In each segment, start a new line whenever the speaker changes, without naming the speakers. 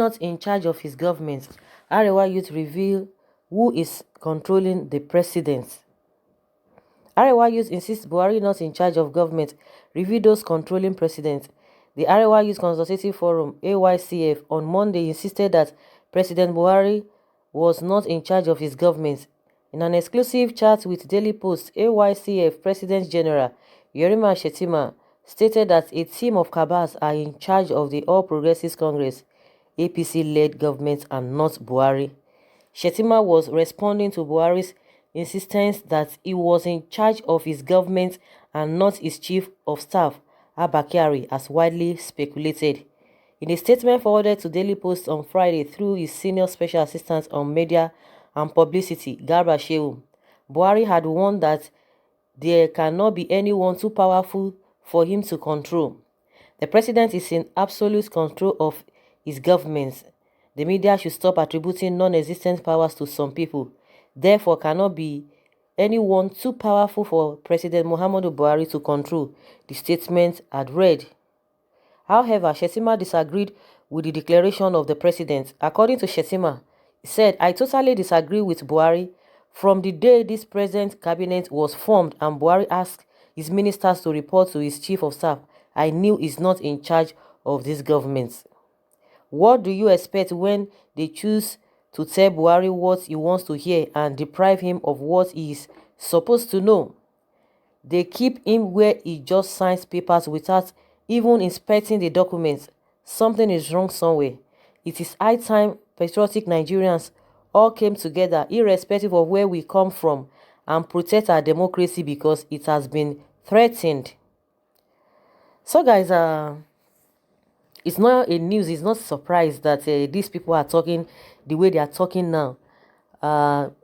not in charge of his government? Arewa youth reveal who is controlling the president. Arewa youth insists Buhari not in charge of government, reveal those controlling president. The Arewa Youth Consultative Forum, AYCF, on Monday insisted that President Buhari was not in charge of his government. In an exclusive chat with Daily Post, AYCF President General Yerima Shetima stated that a team of cabals are in charge of the All Progressives Congress, APC-led government, and not Buhari. Shetima was responding to Buhari's insistence that he was in charge of his government and not his chief of staff, Abba Kyari, as widely speculated. In a statement forwarded to Daily Post on Friday through his senior special assistant on media and publicity, Garba Shehu, Buhari had warned that there cannot be anyone too powerful for him to control. The president is in absolute control of his government. The media should stop attributing non-existent powers to some people. Therefore, cannot be anyone too powerful for President Muhammadu Buhari to control, the statement had read. However, Shetima disagreed with the declaration of the president. According to Shetima, he said, "I totally disagree with Buhari. From the day this present cabinet was formed and Buhari asked his ministers to report to his chief of staff, I knew he's not in charge of this government." What do you expect when they choose to tell Buhari what he wants to hear and deprive him of what he is supposed to know? They keep him where he just signs papers without even inspecting the documents. Something is wrong somewhere. It is high time patriotic Nigerians all came together, irrespective of where we come from, and protect our democracy because it has been threatened. So guys, it's not a news, it's not a surprise that these people are talking the way they are talking now.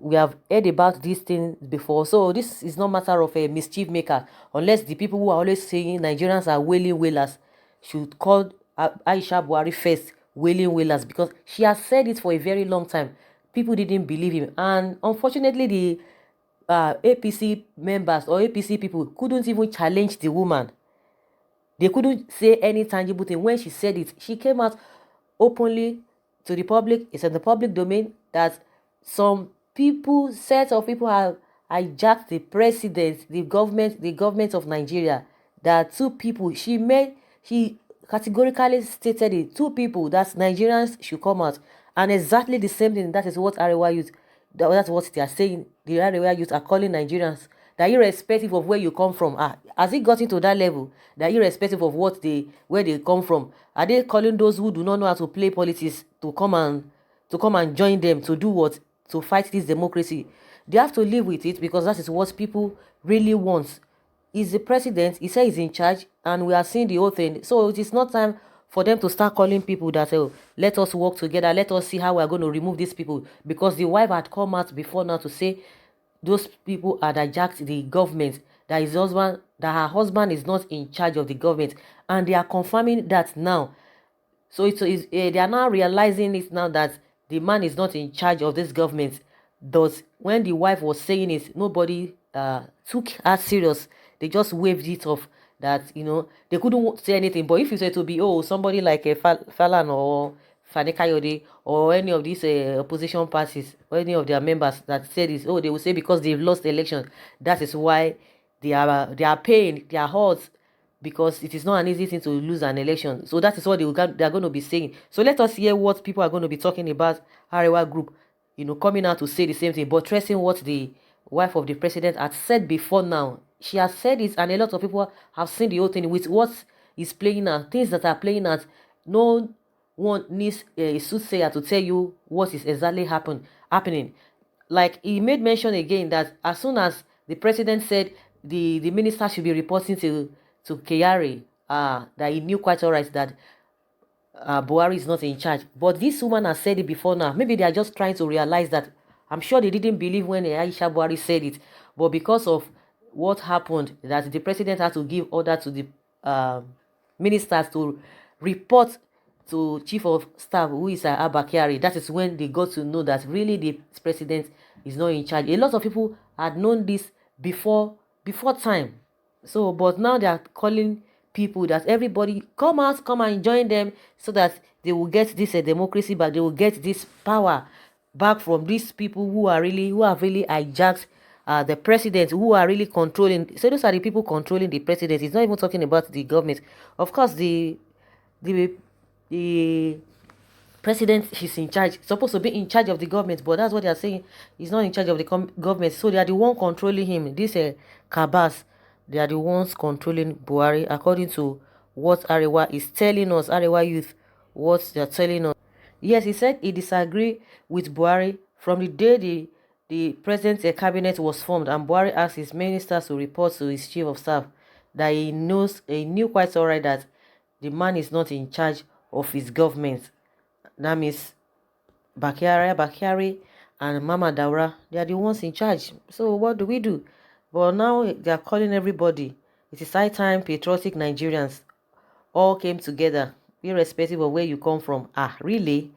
We have heard about these things before, so this is not matter of a mischief maker, unless the people who are always saying Nigerians are wailing wailers should call Aisha Buhari first wailing wailers, because she has said it for a very long time. People didn't believe him, and unfortunately the APC members or APC people couldn't even challenge the woman. They couldn't say any tangible thing. When she said it, she came out openly to the public. It's in the public domain that some people, set of people have hijacked the president, the government of Nigeria. That two people, she categorically stated it, two people, that Nigerians should come out. And exactly the same thing, that is what Arewa youth, that's what they are saying. The Arewa youth are calling Nigerians, that irrespective of where you come from, has it gotten to that level that irrespective of where they come from, are they calling those who do not know how to play politics to come and join them to do what? To fight this democracy? They have to live with it, because that is what people really want. He's the president, he said he's in charge, and we are seeing the whole thing. So it is not time for them to start calling people that, oh, let us work together, let us see how we are going to remove these people, because the wife had come out before now to say those people had hijacked the government, that her husband is not in charge of the government, and they are confirming that now. So they are now realizing it now, that the man is not in charge of this government. Thus, when the wife was saying it, nobody took her serious. They just waved it off, that they couldn't say anything. But if you say to be somebody like a Falan or Fani Kayode or any of these opposition parties or any of their members that said this, they will say because they've lost the election, that is why they are paying, they are hurt, because it is not an easy thing to lose an election. So that is what they are going to be saying. So let us hear what people are going to be talking about Arewa group, coming out to say the same thing, but stressing what the wife of the president had said before now. She has said it, and a lot of people have seen the whole thing with what is playing out, things that are playing out. No one needs a soothsayer to tell you what is exactly happening. Like he made mention again that as soon as the president said the minister should be reporting to Kyari, that he knew quite all right that Buhari is not in charge. But this woman has said it before now. Maybe they are just trying to realize that. I'm sure they didn't believe when Aisha Buhari said it, but because of what happened, that the president had to give order to the ministers to report to chief of staff, who is Abba Kyari. That is when they got to know that really the president is not in charge. A lot of people had known this before time. So, but now they are calling people, that everybody come out, come and join them, so that they will get this democracy back, they will get this power back from these people who have really hijacked the president, who are really controlling. So those are the people controlling the president. It's not even talking about the government. Of course, the the president is in charge, supposed to be in charge of the government, but that's what they are saying. He's not in charge of the government, so they are the one controlling him. This cabas, they are the ones controlling Buhari, according to what Arewa is telling us. Arewa youth, what they are telling us. Yes, he said he disagreed with Buhari from the day the president's cabinet was formed, and Buhari asked his ministers to report to his chief of staff that he knew quite alright that the man is not in charge of his government. That means Bakari and Mama Daura, they are the ones in charge. So what do we do? But now they are calling everybody. It is high time patriotic Nigerians all came together, irrespective of where you come from. Really?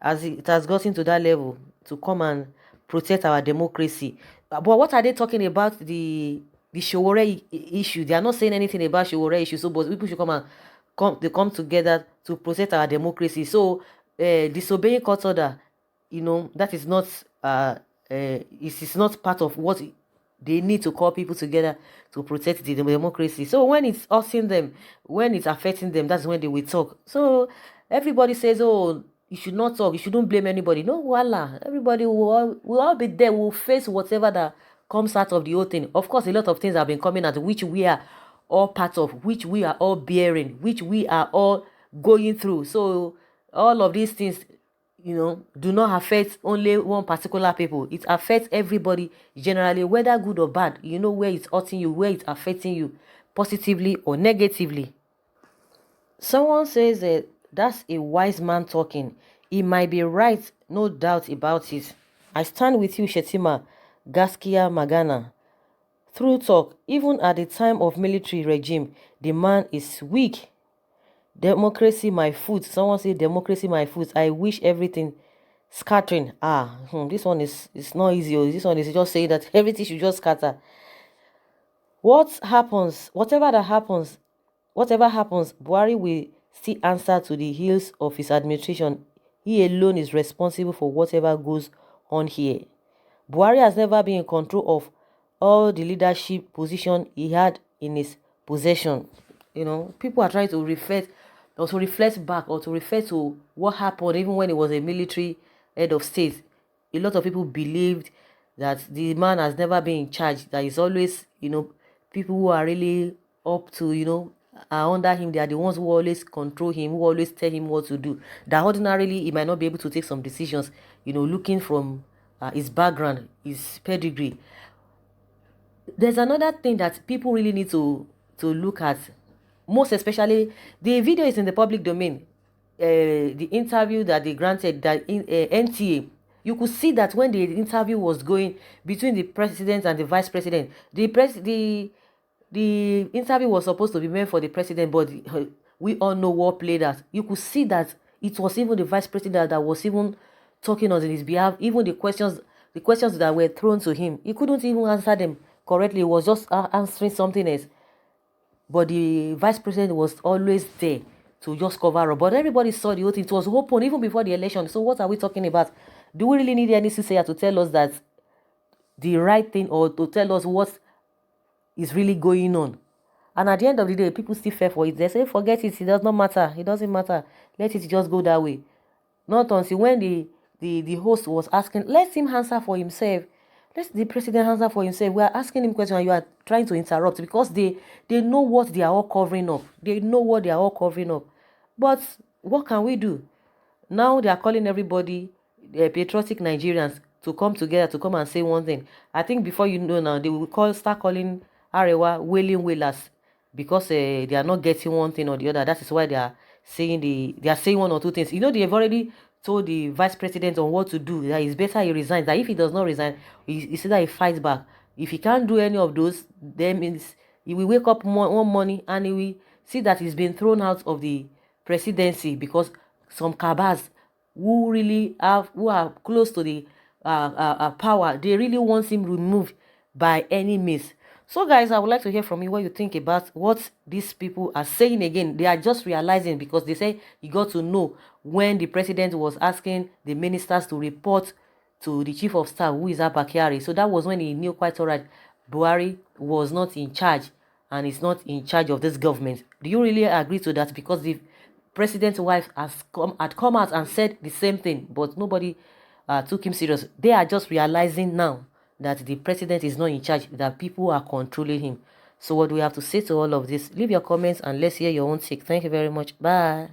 As it has gotten to that level, to come and protect our democracy. But what are they talking about? The Showore issue. They are not saying anything about Showore issue. So but people should come together to protect our democracy. So disobeying court order, that is not it is not part of what they need to call people together to protect the democracy. So when it's hurting them, when it's affecting them, that's when they will talk. So everybody says, oh, you should not talk, you shouldn't blame anybody. No, voila, everybody will all be there, will face whatever that comes out of the whole thing. Of course, a lot of things have been coming out, which we are all part of, which we are all bearing, which we are all going through. So all of these things, do not affect only one particular people. It affects everybody generally, whether good or bad. You know where it's hurting you, where it's affecting you, positively or negatively. Someone says that that's a wise man talking. He might be right, no doubt about it. I stand with you, Shetima, Gaskia Magana. Through talk, even at the time of military regime, the man is weak. Democracy my foot. Someone say democracy my foot. I wish everything scattering. This one is not easy. This one is just saying that everything should just scatter. Whatever happens, Buhari will still answer to the heels of his administration. He alone is responsible for whatever goes on here. Buhari has never been in control of all the leadership position he had in his possession. People are trying to reflect back, or to refer to what happened even when he was a military head of state. A lot of people believed that the man has never been in charge, that he's always, people who are really up to, are under him, they are the ones who always control him, who always tell him what to do. That ordinarily he might not be able to take some decisions, looking from his background, his pedigree. There's another thing that people really need to look at, most especially. The video is in the public domain. The interview that they granted, that NTA, you could see that when the interview was going between the president and the vice president, the interview was supposed to be meant for the president, but we all know what played out. You could see that it was even the vice president that was even talking on his behalf. Even the questions that were thrown to him, he couldn't even answer them correctly. He was just answering something else. But the vice president was always there to just cover up. But everybody saw the whole thing. It was open even before the election. So what are we talking about? Do we really need any soothsayer to tell us that the right thing, or to tell us what is really going on? And at the end of the day, people still fell for it. They say, forget it. It does not matter. It doesn't matter. Let it just go that way. Not until when the host was asking, let him answer for himself. Let the president answer for himself. We are asking him questions and you are trying to interrupt, because they know what they are all covering up. They know what they are all covering up. But what can we do? Now they are calling everybody, patriotic Nigerians, to come together, to come and say one thing. I think before you know now, they will start calling Arewa wailing wailers, because they are not getting one thing or the other. That is why they are saying one or two things. They've already told the vice president on what to do, that it's better he resigns. That if he does not resign, he said that he fights back. If he can't do any of those, then means he will wake up one morning and he will see that he's been thrown out of the presidency, because some cabals who are close to the power, they really want him removed by any means. So guys, I would like to hear from you what you think about what these people are saying. Again, they are just realizing, because they say you got to know when the president was asking the ministers to report to the chief of staff, who is Abakari. So that was when he knew quite all right Buhari was not in charge and is not in charge of this government. Do you really agree to that? Because the president's wife had come out and said the same thing, but nobody took him serious. They are just realizing now that the president is not in charge, that people are controlling him. So what do we have to say to all of this? Leave your comments and let's hear your own take. Thank you very much. Bye.